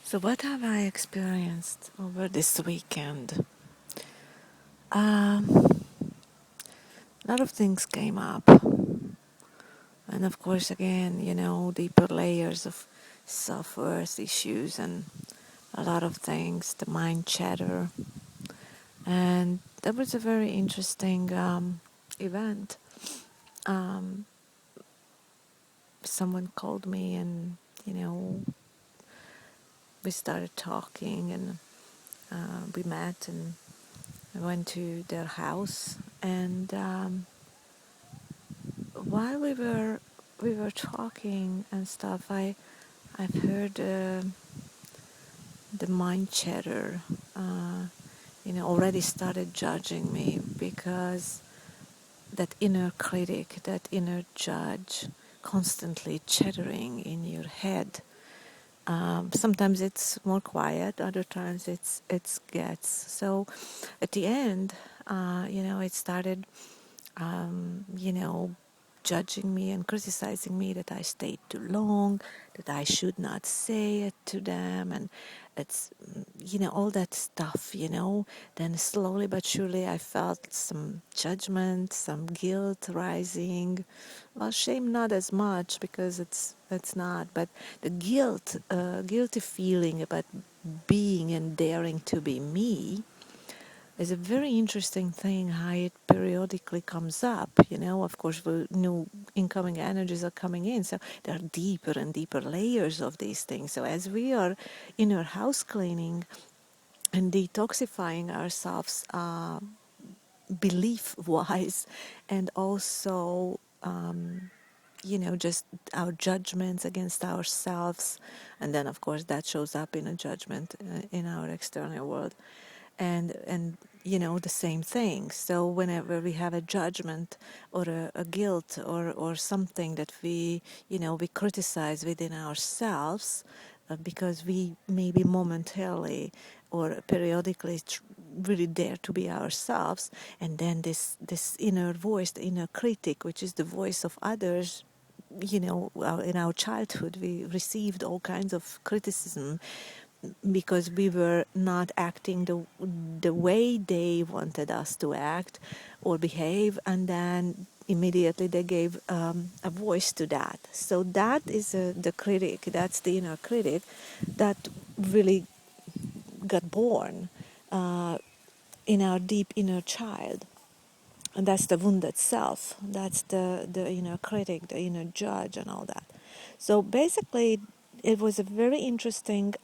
So what have I experienced over this weekend? A lot of things came up. And of course, again, deeper layers of self-worth issues and a lot of things, the mind chatter. And that was a very interesting event. Um, Someone called me and, we started talking and we met and I went to their house and while we were talking and stuff, I've heard the mind chatter, already started judging me because that inner critic, that inner judge, constantly chattering in your head. Sometimes it's more quiet, other times it gets so. At the end, it started, you know, judging me and criticizing me that I stayed too long, that I should not say it to them, and it's, all that stuff, Then slowly but surely I felt some judgment, some guilt rising. Well, shame not as much because it's not, but the guilty feeling about being and daring to be me is a very interesting thing how it periodically comes up. Of course, the new incoming energies are coming in, so there are deeper and deeper layers of these things. So as we are in our house cleaning and detoxifying ourselves, belief-wise, and also just our judgments against ourselves, and then of course that shows up in a judgment in our external world, and the same thing. So whenever we have a judgment or a guilt or something that we criticize within ourselves, because we maybe momentarily or periodically really dare to be ourselves, and then this inner voice, the inner critic, which is the voice of others, in our childhood we received all kinds of criticism because we were not acting the way they wanted us to act or behave, and then immediately they gave a voice to that. So that is the critic, that's the inner critic that really got born uh, in our deep inner child. And that's the wounded self, that's the inner critic, the inner judge, and all that. So basically, it was a very interesting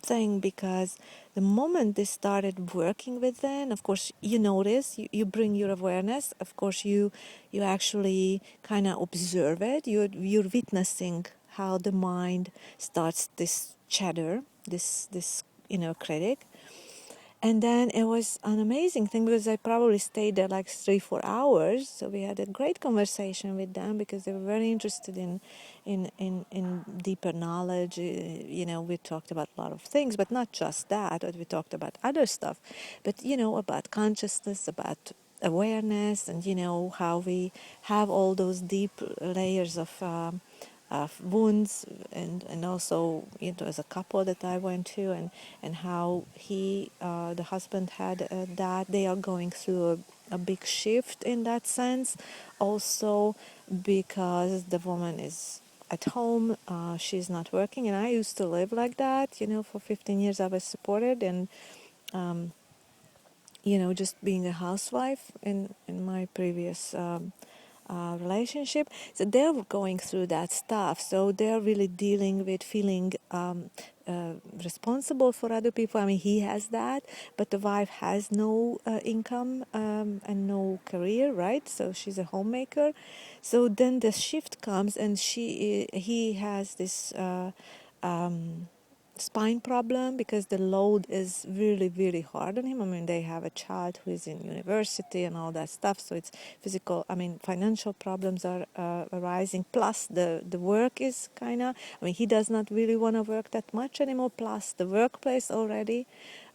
thing because the moment they started working with them, of course you notice, you bring your awareness, of course you actually kind of observe it, you're witnessing how the mind starts this chatter, this inner critic. And then it was an amazing thing because I probably stayed there like 3-4 hours. So we had a great conversation with them because they were very interested in deeper knowledge. We talked about a lot of things, but not just that. But we talked about other stuff, but about consciousness, about awareness, and how we have all those deep layers of wounds, and also as a couple that I went to, and how the husband had that they are going through a big shift in that sense, also because the woman is at home, she's not working, and I used to live like that, for 15 years I was supported, and um, just being a housewife in my previous relationship. So they're going through that stuff. So they're really dealing with feeling responsible for other people. I mean, he has that, but the wife has no income and no career, right? So she's a homemaker. So then the shift comes, and he has this spine problem because the load is really, really hard on him. I mean, they have a child who is in university and all that stuff, so it's physical, financial problems are arising, plus the work is he does not really want to work that much anymore, plus the workplace already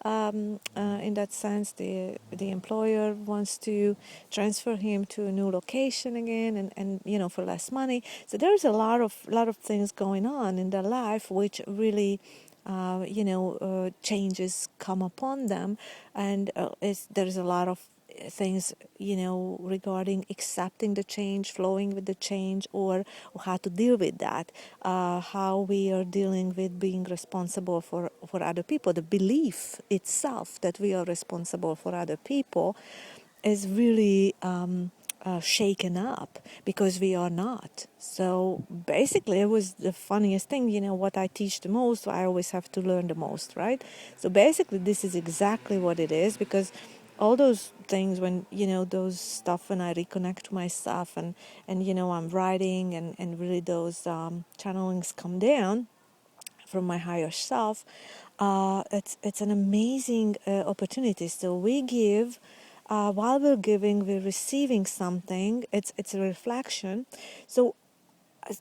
in that sense, the employer wants to transfer him to a new location again, and for less money. So there's a lot of things going on in their life, which really changes come upon them, and there's a lot of things regarding accepting the change, flowing with the change, or how to deal with that, how we are dealing with being responsible for other people. The belief itself that we are responsible for other people is really shaken up, because we are not. So basically, it was the funniest thing. What I teach the most, I always have to learn the most, right? So basically, this is exactly what it is, because all those things, when those stuff, when I reconnect to myself, and I'm writing, and really those channelings come down from my higher self, it's an amazing opportunity. So we give, while we're giving, we're receiving something. It's a reflection. So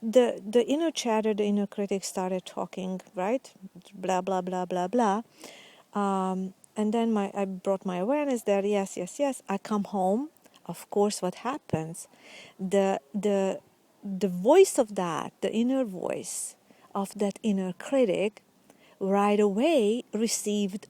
the inner chatter, the inner critic started talking, right? Blah blah blah blah blah. And then I brought my awareness there. Yes, yes, yes. I come home. Of course, what happens? The voice of that, the inner voice of that inner critic, right away received,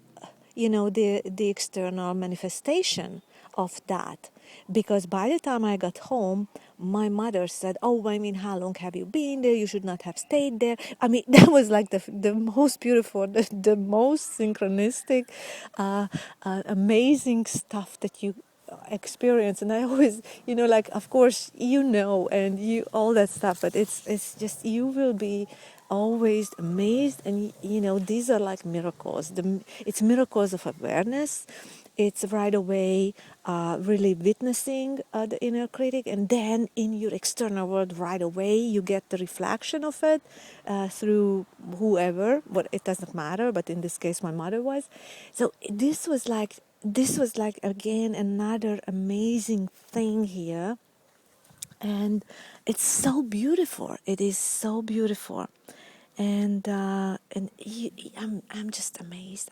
the external manifestation of that. Because by the time I got home, my mother said, "Oh, I mean, how long have you been there? You should not have stayed there." I mean, that was like the most beautiful, the most synchronistic, amazing stuff that you experience. And I always, like, of course, and you all that stuff, but it's just, you will be always amazed. And these are like miracles. It's miracles of awareness. It's right away really witnessing the inner critic, and then in your external world, right away you get the reflection of it through whoever. But it doesn't matter. But in this case, my mother was. So this was like again another amazing thing here, and it's so beautiful. It is so beautiful, and I'm just amazed.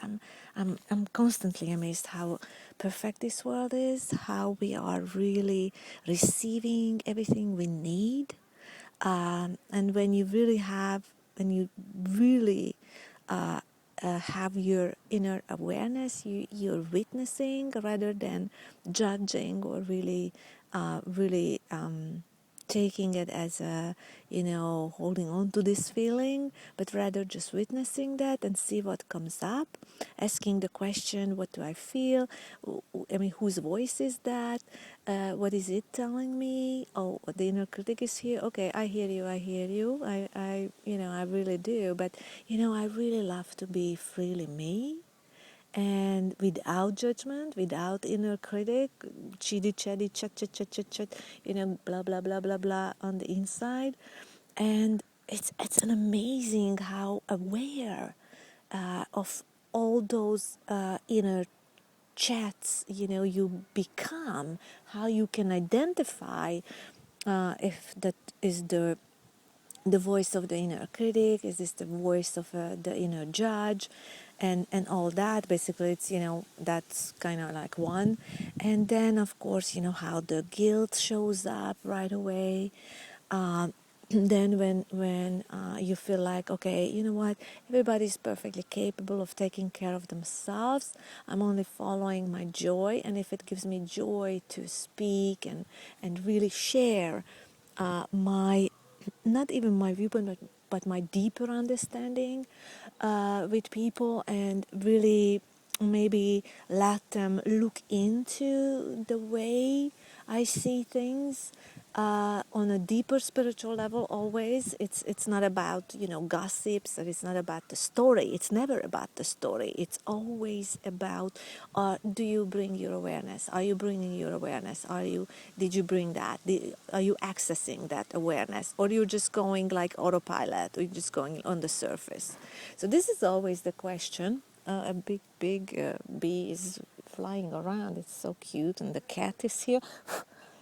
I'm constantly amazed how perfect this world is. How we are really receiving everything we need, and when you really have your inner awareness, you're witnessing rather than judging, or really taking it as holding on to this feeling, but rather just witnessing that and see what comes up, asking the question, what do I feel? I mean, whose voice is that? What is it telling me? Oh, the inner critic is here. Okay, I hear you. I really do. But I really love to be freely me, and without judgment, without inner critic, chitty chatty chat chat chat chat chat, blah blah blah blah blah on the inside. And it's an amazing how aware of all those inner chats you become, how you can identify if that is the voice of the inner critic, is this the voice of the inner judge, and all that. Basically, it's that's kind of like one. And then of course how the guilt shows up right away. Then when you feel like, okay, you know what, everybody's perfectly capable of taking care of themselves. I'm only following my joy, and if it gives me joy to speak and really share my, not even my viewpoint, but my deeper understanding with people, and really maybe let them look into the way I see things on a deeper spiritual level. Always, it's not about gossips, or it's not about the story. It's never about the story. It's always about do you bring your awareness? Are you bringing your awareness? Did you bring that? Are you accessing that awareness, or you're just going like autopilot, or you're just going on the surface? So this is always the question. A big bee is flying around. It's so cute, and the cat is here.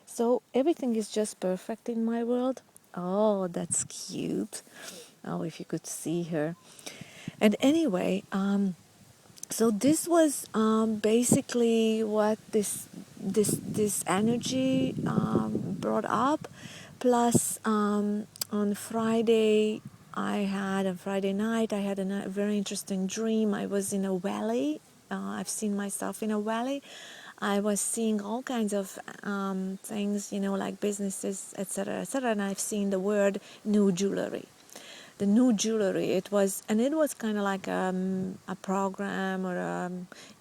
So everything is just perfect in my world. Oh, that's cute. Oh, if you could see her. And anyway, So this was basically what this energy brought up. Plus, on Friday night, I had a very interesting dream. I was in a valley. I've seen myself in a valley. I was seeing all kinds of things, like businesses, etc., etc. And I've seen the word new jewelry. The new jewelry, it was kind of like a program or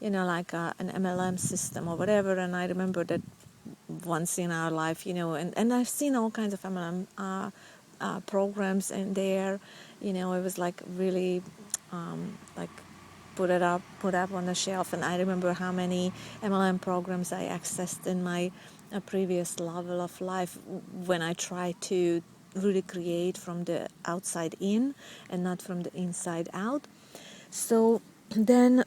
like an MLM system or whatever. And I remember that once in our life, and I've seen all kinds of MLM programs in there. It was like really like put up on the shelf. And I remember how many MLM programs I accessed in my previous level of life when I tried to really create from the outside in and not from the inside out. So then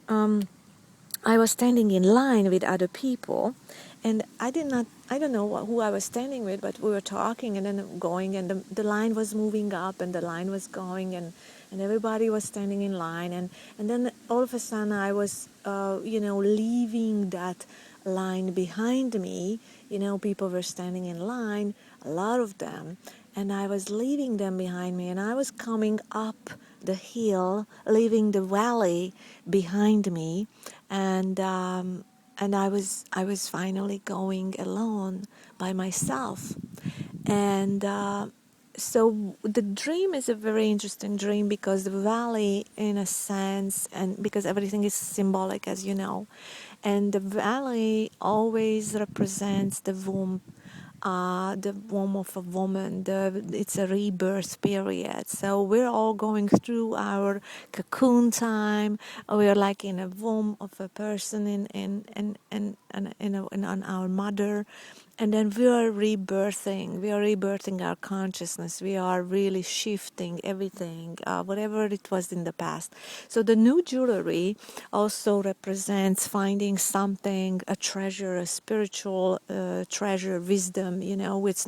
I was standing in line with other people, and I don't know who I was standing with, but we were talking and then going, and the line was moving up and the line was going, and everybody was standing in line, and then all of a sudden I was, leaving that line behind me. People were standing in line, a lot of them, and I was leaving them behind me, and I was coming up the hill, leaving the valley behind me, and I was finally going alone by myself, and so the dream is a very interesting dream because the valley, in a sense, and because everything is symbolic, as you know, and the valley always represents the womb of a woman. It's a rebirth period. So we're all going through our cocoon time. We're like in a womb of a person on our mother. And then we are rebirthing. We are rebirthing our consciousness. We are really shifting everything, whatever it was in the past. So the new jewelry also represents finding something, a treasure, a spiritual treasure, wisdom. It's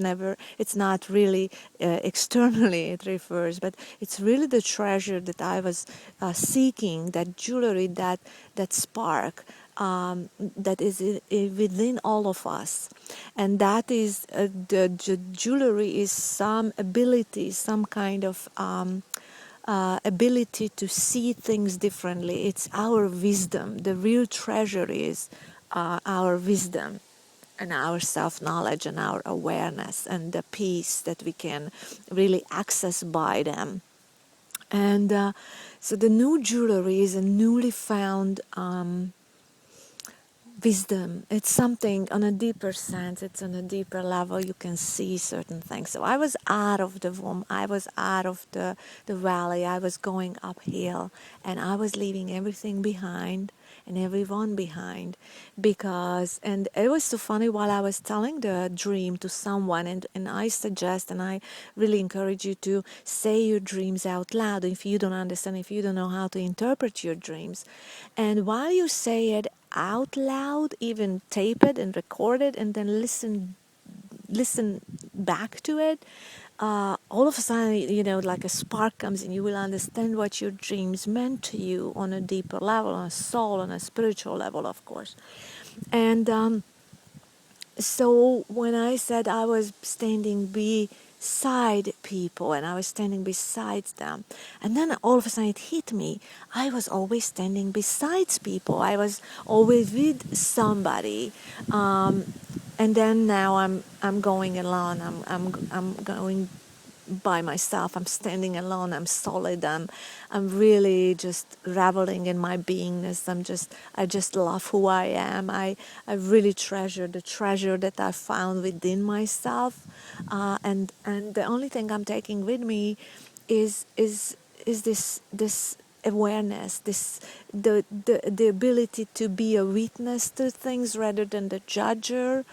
not really externally it refers, but it's really the treasure that I was seeking, that jewelry, that spark. That is within all of us, and that is the jewelry is some ability, some kind of ability to see things differently. It's our wisdom. The real treasure is our wisdom and our self-knowledge and our awareness and the peace that we can really access by them. And so the new jewelry is a newly found wisdom. It's something on a deeper sense. It's on a deeper level. You can see certain things. So I was out of the womb. I was out of the valley. I was going uphill, and I was leaving everything behind and everyone behind, and it was so funny while I was telling the dream to someone, and I suggest and I really encourage you to say your dreams out loud if you don't understand, if you don't know how to interpret your dreams. And while you say it out loud, even tape it and record it and then listen back to it, all of a sudden, like a spark comes and you will understand what your dreams meant to you on a deeper level, on a soul, on a spiritual level, of course. And so when I said I was standing beside people and I was standing beside them, and then all of a sudden it hit me, I was always standing beside people. I was always with somebody. And then now I'm going alone. I'm going by myself. I'm standing alone. I'm solid. I'm really just reveling in my beingness. I just love who I am. I really treasure the treasure that I found within myself. And the only thing I'm taking with me is this awareness, the ability to be a witness to things rather than the judger,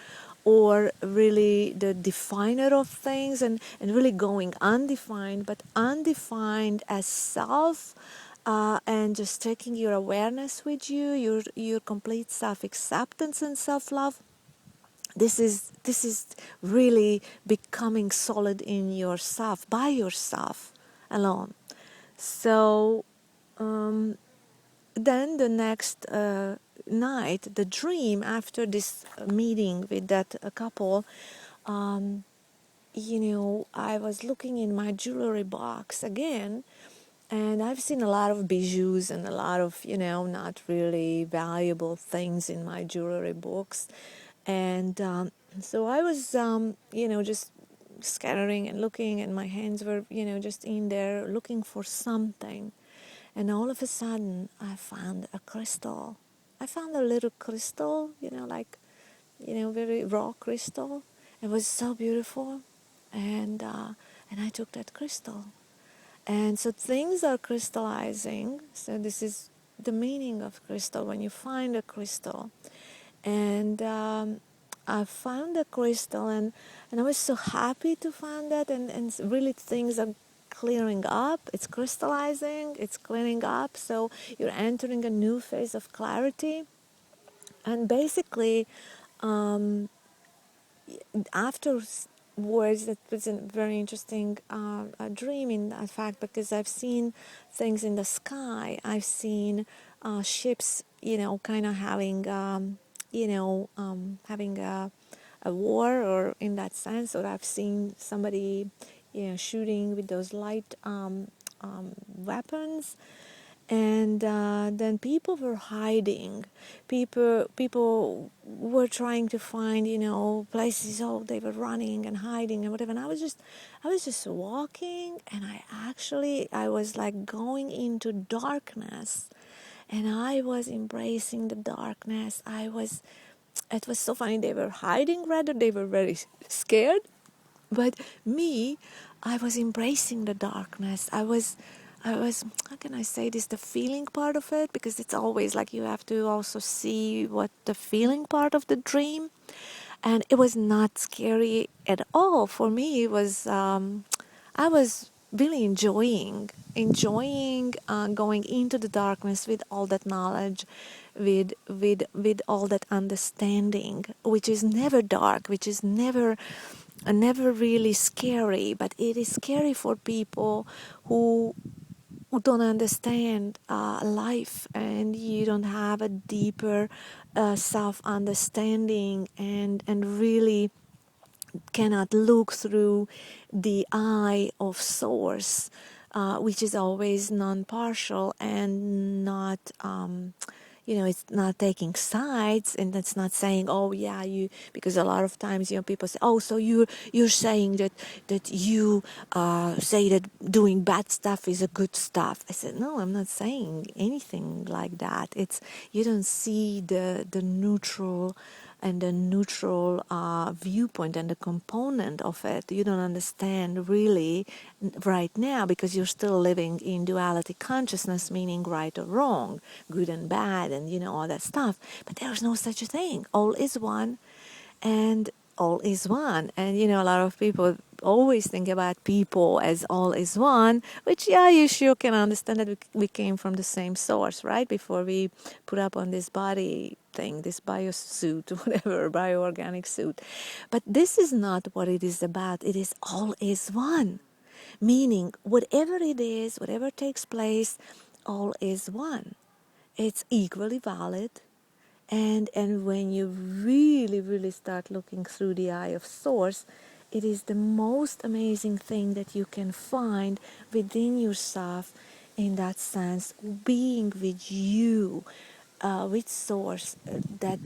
or really the definer of things, and really going undefined, but undefined as self, and just taking your awareness with you, your complete self-acceptance and self-love. This is really becoming solid in yourself, by yourself alone. So then the next night, the dream after this meeting with that couple, um, I was looking in my jewelry box again, and I've seen a lot of bijoux and a lot of, not really valuable things in my jewelry box. And so I was, just scattering and looking, and my hands were, just in there looking for something. And all of a sudden, I found a crystal. I found a little crystal, very raw crystal. It was so beautiful. And I took that crystal. And so things are crystallizing. So this is the meaning of crystal. When you find a crystal, and I found the crystal, and I was so happy to find that, and really things are clearing up. It's crystallizing, it's clearing up, so you're entering a new phase of clarity. And basically, um, afterwards, that was a very interesting dream in that fact, because I've seen things in the sky. I've seen ships, kind of having, having a war, or in that sense, or I've seen somebody, shooting with those light weapons. And then people were hiding. People were trying to find, places. Oh, they were running and hiding and whatever. And I was just walking, and I was like going into darkness, and I was embracing the darkness. It was so funny. They were hiding, rather they were very scared, but me, I was embracing the darkness. I was, how can I say this, the feeling part of it, because it's always like you have to also see what the feeling part of the dream. And it was not scary at all. For me, it was, I was really enjoying going into the darkness with all that knowledge, with all that understanding, which is never dark, which is never really scary. But it is scary for people who don't understand life, and you don't have a deeper self-understanding, and really cannot look through the eye of source, which is always non-partial and not, it's not taking sides, and it's not saying, oh yeah, you, because a lot of times, people say, oh, so you're saying that you say that doing bad stuff is a good stuff. I said, no, I'm not saying anything like that. It's, you don't see the neutral and the neutral viewpoint and the component of it. You don't understand really right now, because you're still living in duality consciousness, meaning right or wrong, good and bad, and all that stuff. But there is no such a thing. All is one, and all is one. And a lot of people always think about people as all is one, which, yeah, you sure can understand that we came from the same source, right? Before we put up on this body thing, this biosuit, whatever, bioorganic suit. But this is not what it is about. It is all is one, meaning whatever it is, whatever takes place, all is one. It's equally valid. And when you really start looking through the eye of source, it is the most amazing thing that you can find within yourself, in that sense, being with you, with source, that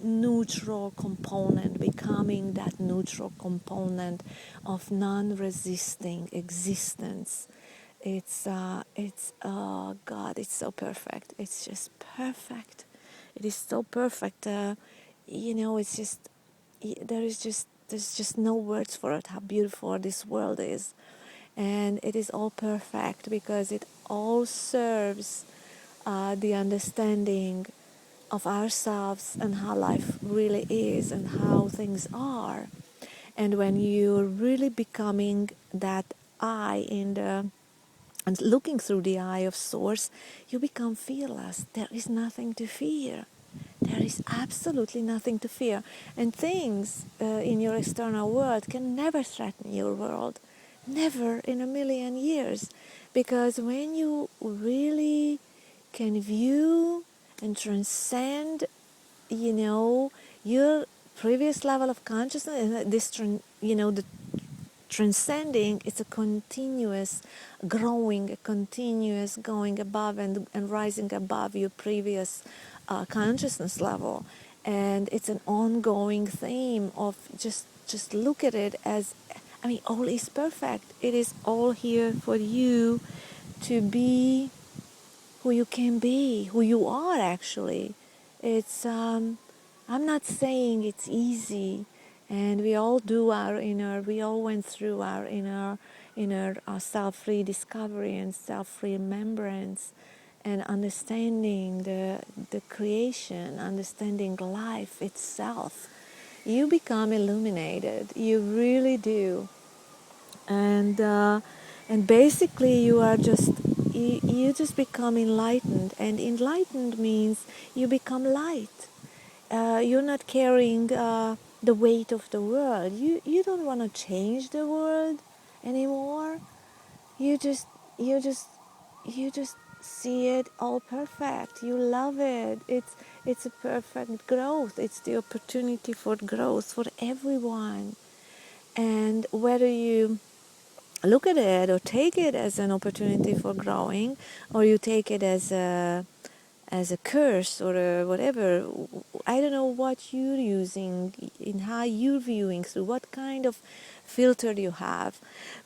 neutral component, becoming that neutral component of non-resisting existence. It's God, it's so perfect. It's just perfect. It is so perfect. It's just, there's just no words for it, how beautiful this world is. And it is all perfect, because it all serves the understanding of ourselves, and how life really is, and how things are. And when you're really becoming that eye and looking through the eye of source, you become fearless. There is nothing to fear. There is absolutely nothing to fear. And things in your external world can never threaten your world. Never in a million years. Because when you really can view and transcend, your previous level of consciousness, and the transcending, it's a continuous growing, a continuous going above and rising above your previous consciousness level. And it's an ongoing theme of just look at it as, all is perfect. It is all here for you to be who you can be, who you are actually. It's I'm not saying it's easy, and we all do we all went through our inner self-rediscovery and self-remembrance, and understanding the creation, understanding life itself. You become illuminated. You really do. And basically you just become enlightened, and enlightened means you become light. You're not carrying the weight of the world. You don't want to change the world anymore. You just you just you just see it all perfect. You love it. It's a perfect growth. It's the opportunity for growth for everyone. And whether you look at it or take it as an opportunity for growing, or you take it as a curse or whatever, I don't know what you're using in how you're viewing through, what kind of filter you have.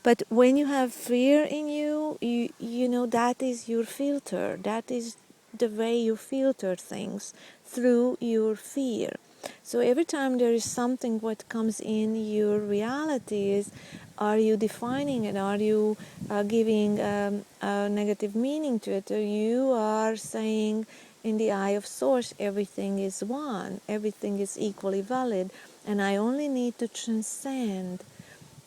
But when you have fear in you know that is your filter. That is the way you filter things, through your fear. So every time there is something what comes in your reality is, are you defining it? Are you giving a negative meaning to it? Or you are saying, in the eye of source, everything is one, everything is equally valid, and I only need to transcend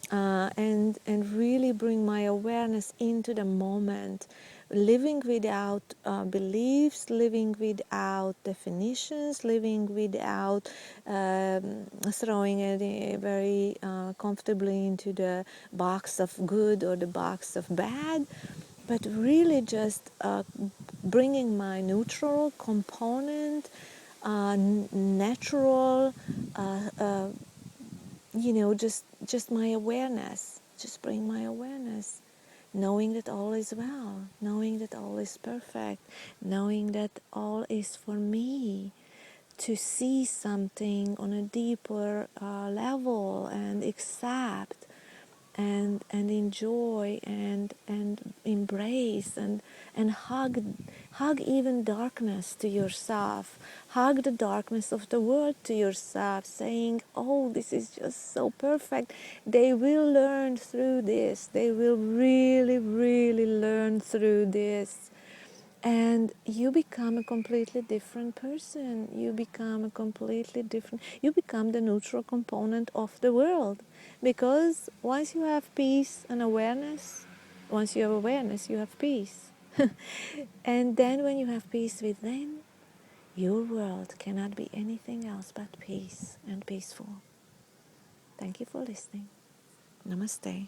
and really bring my awareness into the moment, living without beliefs, living without definitions, living without throwing it very comfortably into the box of good or the box of bad, but really just bringing my neutral component, natural, just my awareness, just bring my awareness, knowing that all is well, knowing that all is perfect, knowing that all is for me to see something on a deeper level and accept and enjoy and embrace and hug even darkness to yourself, hug the darkness of the world to yourself, saying, oh, this is just so perfect. They will learn through this. They will really, really learn through this. And you become a completely different person. You become you become the neutral component of the world. Because once you have peace and awareness, once you have awareness, you have peace. And then when you have peace within, your world cannot be anything else but peace and peaceful. Thank you for listening. Namaste.